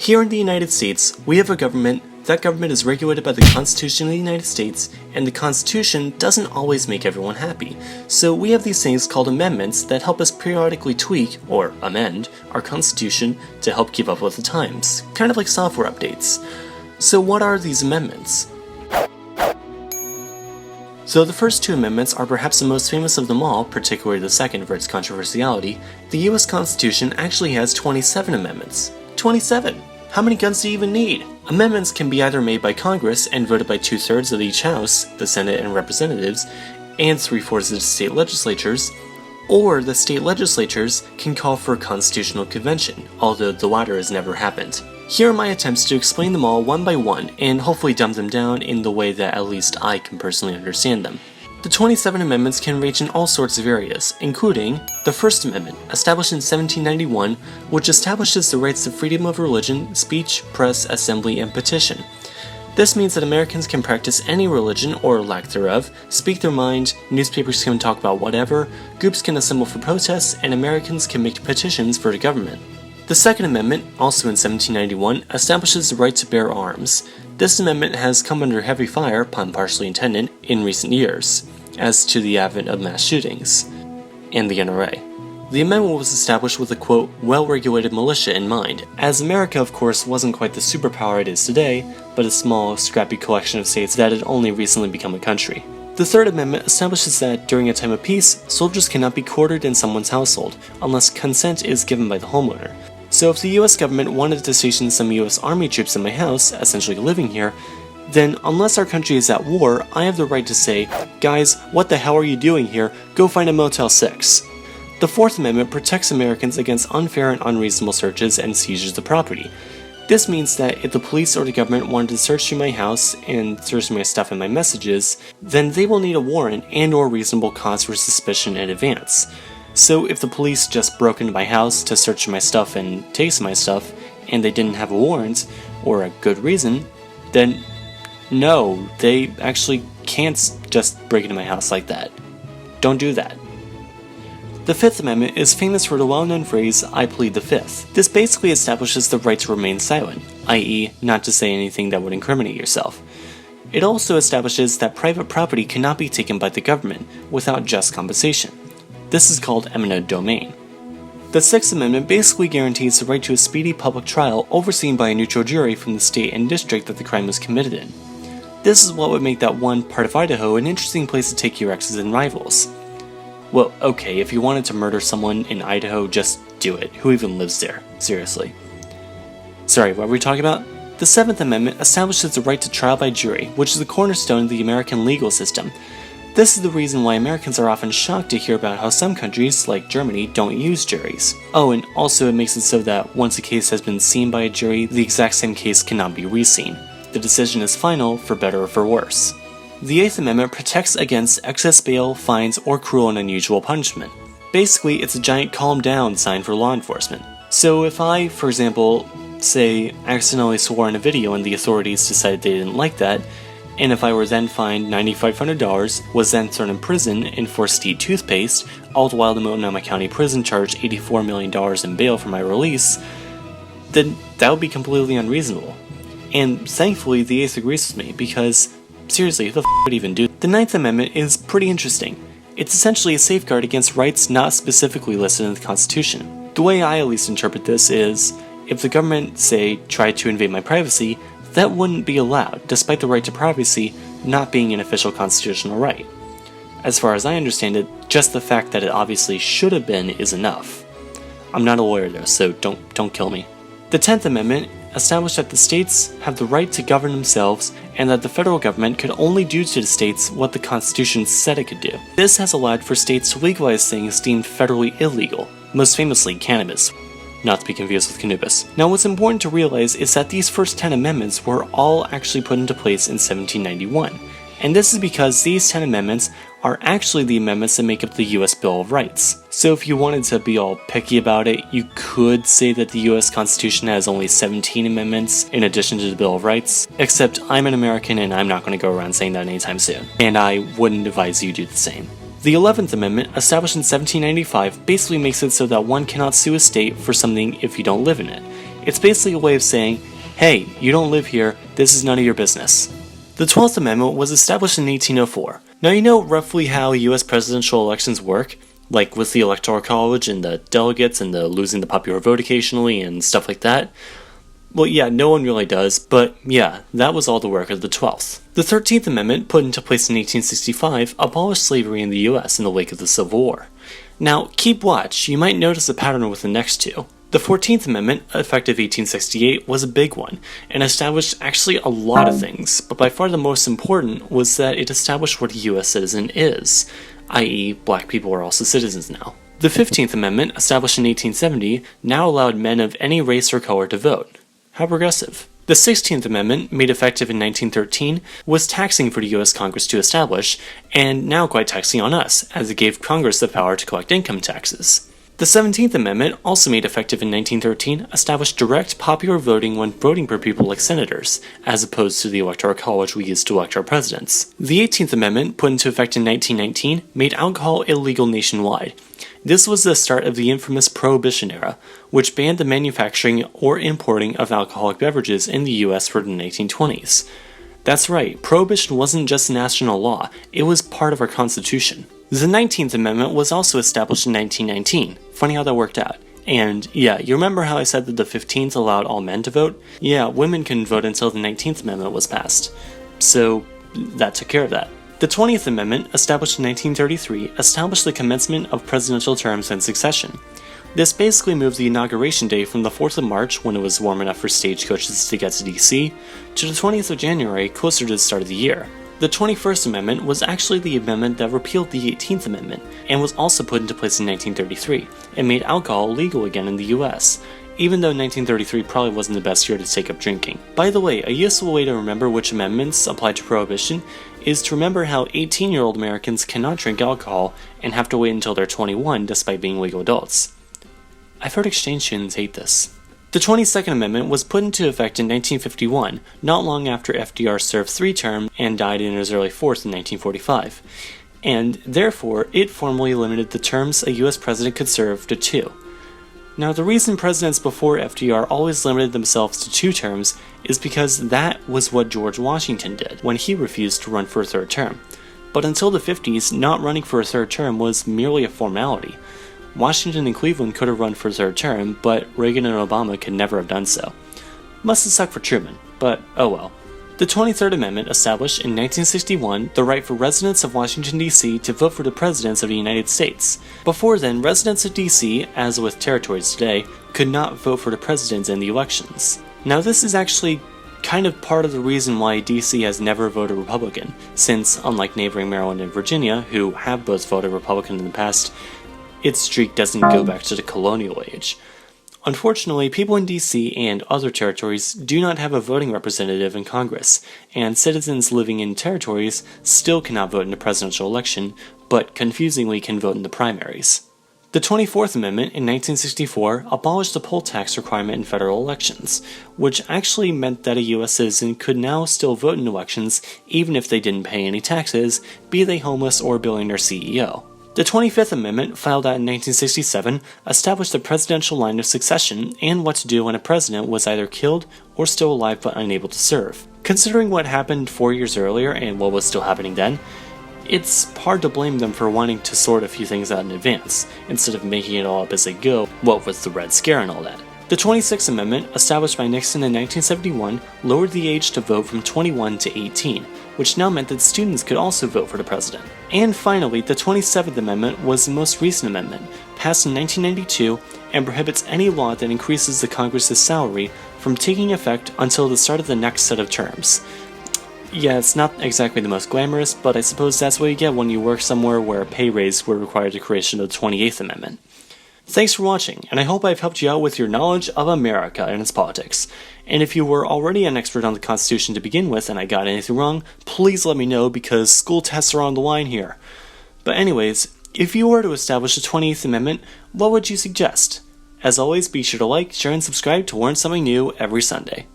Here in the United States, we have a government. That government is regulated by the Constitution of the United States, and the Constitution doesn't always make everyone happy. So we have these things called amendments that help us periodically tweak, or amend, our Constitution to help keep up with the times, kind of like software updates. So what are these amendments? So the first two amendments are perhaps the most famous of them all, particularly the second for its controversiality. The US Constitution actually has 27 amendments. 27! How many guns do you even need? Amendments can be either made by Congress and voted by 2/3 of each house, the Senate and Representatives, and 3/4 of the state legislatures, or the state legislatures can call for a constitutional convention, although the latter has never happened. Here are my attempts to explain them all one by one, and hopefully dumb them down in the way that at least I can personally understand them. The 27 amendments can range in all sorts of areas, including the First Amendment, established in 1791, which establishes the rights to freedom of religion, speech, press, assembly, and petition. This means that Americans can practice any religion, or lack thereof, speak their mind, newspapers can talk about whatever, groups can assemble for protests, and Americans can make petitions for the government. The Second Amendment, also in 1791, establishes the right to bear arms. This amendment has come under heavy fire, pun partially intended, in recent years, as to the advent of mass shootings, and the NRA. The amendment was established with a quote, well-regulated militia in mind, as America of course wasn't quite the superpower it is today, but a small, scrappy collection of states that had only recently become a country. The Third Amendment establishes that, during a time of peace, soldiers cannot be quartered in someone's household, unless consent is given by the homeowner. So if the US government wanted to station some US Army troops in my house, essentially living here, then unless our country is at war, I have the right to say, guys, what the hell are you doing here? Go find a Motel 6. The Fourth Amendment protects Americans against unfair and unreasonable searches and seizures of property. This means that if the police or the government wanted to search through my house and search my stuff and my messages, then they will need a warrant and or reasonable cause for suspicion in advance. So if the police just broke into my house to search my stuff and take my stuff, and they didn't have a warrant, or a good reason, then no, they actually can't just break into my house like that. Don't do that. The Fifth Amendment is famous for the well-known phrase, I plead the Fifth. This basically establishes the right to remain silent, i.e. not to say anything that would incriminate yourself. It also establishes that private property cannot be taken by the government without just compensation. This is called eminent domain. The Sixth Amendment basically guarantees the right to a speedy public trial overseen by a neutral jury from the state and district that the crime was committed in. This is what would make that one part of Idaho an interesting place to take your exes and rivals. Well, okay, if you wanted to murder someone in Idaho, just do it. Who even lives there? Seriously. Sorry, what were we talking about? The Seventh Amendment establishes the right to trial by jury, which is the cornerstone of the American legal system. This is the reason why Americans are often shocked to hear about how some countries, like Germany, don't use juries. Oh, and also it makes it so that once a case has been seen by a jury, the exact same case cannot be re-seen. The decision is final, for better or for worse. The Eighth Amendment protects against excess bail, fines, or cruel and unusual punishment. Basically, it's a giant calm down sign for law enforcement. So if I, for example, say, accidentally swore in a video and the authorities decided they didn't like that, and if I were then fined $9,500, was then thrown in prison and forced to eat toothpaste, all the while the Multnomah County Prison charged $84 million in bail for my release, then that would be completely unreasonable. And thankfully, the Eighth agrees with me, because, seriously, who the f would even do that? The Ninth Amendment is pretty interesting. It's essentially a safeguard against rights not specifically listed in the Constitution. The way I at least interpret this is, if the government, say, tried to invade my privacy, that wouldn't be allowed, despite the right to privacy not being an official constitutional right. As far as I understand it, just the fact that it obviously should have been is enough. I'm not a lawyer though, so don't kill me. The 10th Amendment established that the states have the right to govern themselves and that the federal government could only do to the states what the Constitution said it could do. This has allowed for states to legalize things deemed federally illegal, most famously cannabis. Not to be confused with KhAnubis. Now what's important to realize is that these first 10 amendments were all actually put into place in 1791, and this is because these 10 amendments are actually the amendments that make up the US Bill of Rights. So if you wanted to be all picky about it, you could say that the US Constitution has only 17 amendments in addition to the Bill of Rights, except I'm an American and I'm not going to go around saying that anytime soon, and I wouldn't advise you do the same. The 11th Amendment, established in 1795, basically makes it so that one cannot sue a state for something if you don't live in it. It's basically a way of saying, hey, you don't live here, this is none of your business. The 12th Amendment was established in 1804. Now you know roughly how US presidential elections work, like with the Electoral College and the delegates and the losing the popular vote occasionally and stuff like that. Well, yeah, no one really does, but yeah, that was all the work of the 12th. The 13th Amendment, put into place in 1865, abolished slavery in the US in the wake of the Civil War. Now, keep watch, you might notice a pattern with the next two. The 14th Amendment, effective 1868, was a big one, and established actually a lot of things, but by far the most important was that it established what a US citizen is, i.e., black people are also citizens now. The 15th Amendment, established in 1870, now allowed men of any race or color to vote. How progressive. The 16th Amendment, made effective in 1913, was taxing for the US Congress to establish, and now quite taxing on us, as it gave Congress the power to collect income taxes. The 17th Amendment, also made effective in 1913, established direct popular voting when voting for people like senators, as opposed to the Electoral College we used to elect our presidents. The 18th Amendment, put into effect in 1919, made alcohol illegal nationwide. This was the start of the infamous Prohibition era, which banned the manufacturing or importing of alcoholic beverages in the US for the 1920s. That's right, Prohibition wasn't just national law, it was part of our Constitution. The 19th Amendment was also established in 1919. Funny how that worked out. And yeah, you remember how I said that the 15th allowed all men to vote? Yeah, women couldn't vote until the 19th Amendment was passed. So that took care of that. The 20th Amendment, established in 1933, established the commencement of presidential terms in succession. This basically moved the inauguration day from the 4th of March, when it was warm enough for stagecoaches to get to DC, to the 20th of January, closer to the start of the year. The 21st Amendment was actually the amendment that repealed the 18th Amendment, and was also put into place in 1933, and made alcohol legal again in the US, even though 1933 probably wasn't the best year to take up drinking. By the way, a useful way to remember which amendments apply to Prohibition is to remember how 18-year-old Americans cannot drink alcohol and have to wait until they're 21 despite being legal adults. I've heard exchange students hate this. The 22nd Amendment was put into effect in 1951, not long after FDR served 3 terms and died in his early 4th in 1945, and therefore it formally limited the terms a US president could serve to 2. Now, the reason presidents before FDR always limited themselves to 2 terms is because that was what George Washington did when he refused to run for a 3rd term. But until the 50s, not running for a 3rd term was merely a formality. Washington and Cleveland could have run for a 3rd term, but Reagan and Obama could never have done so. Must have sucked for Truman, but oh well. The 23rd Amendment established in 1961 the right for residents of Washington, D.C. to vote for the presidents of the United States. Before then, residents of D.C., as with territories today, could not vote for the presidents in the elections. Now this is actually kind of part of the reason why D.C. has never voted Republican, since, unlike neighboring Maryland and Virginia, who have both voted Republican in the past, its streak doesn't go back to the colonial age. Unfortunately, people in DC and other territories do not have a voting representative in Congress, and citizens living in territories still cannot vote in the presidential election, but confusingly can vote in the primaries. The 24th Amendment in 1964 abolished the poll tax requirement in federal elections, which actually meant that a US citizen could now still vote in elections even if they didn't pay any taxes, be they homeless or billionaire CEO. The 25th Amendment, filed out in 1967, established the presidential line of succession and what to do when a president was either killed or still alive but unable to serve. Considering what happened 4 years earlier and what was still happening then, it's hard to blame them for wanting to sort a few things out in advance, instead of making it all up as they go, what with the Red Scare and all that. The 26th Amendment, established by Nixon in 1971, lowered the age to vote from 21 to 18, which now meant that students could also vote for the president. And finally, the 27th Amendment was the most recent amendment, passed in 1992, and prohibits any law that increases the Congress's salary from taking effect until the start of the next set of terms. Yeah, it's not exactly the most glamorous, but I suppose that's what you get when you work somewhere where a pay raise would require the creation of the 28th Amendment. Thanks for watching, and I hope I've helped you out with your knowledge of America and its politics. And if you were already an expert on the Constitution to begin with and I got anything wrong, please let me know because school tests are on the line here. But anyways, if you were to establish the 28th Amendment, what would you suggest? As always, be sure to like, share, and subscribe to learn something new every Sunday.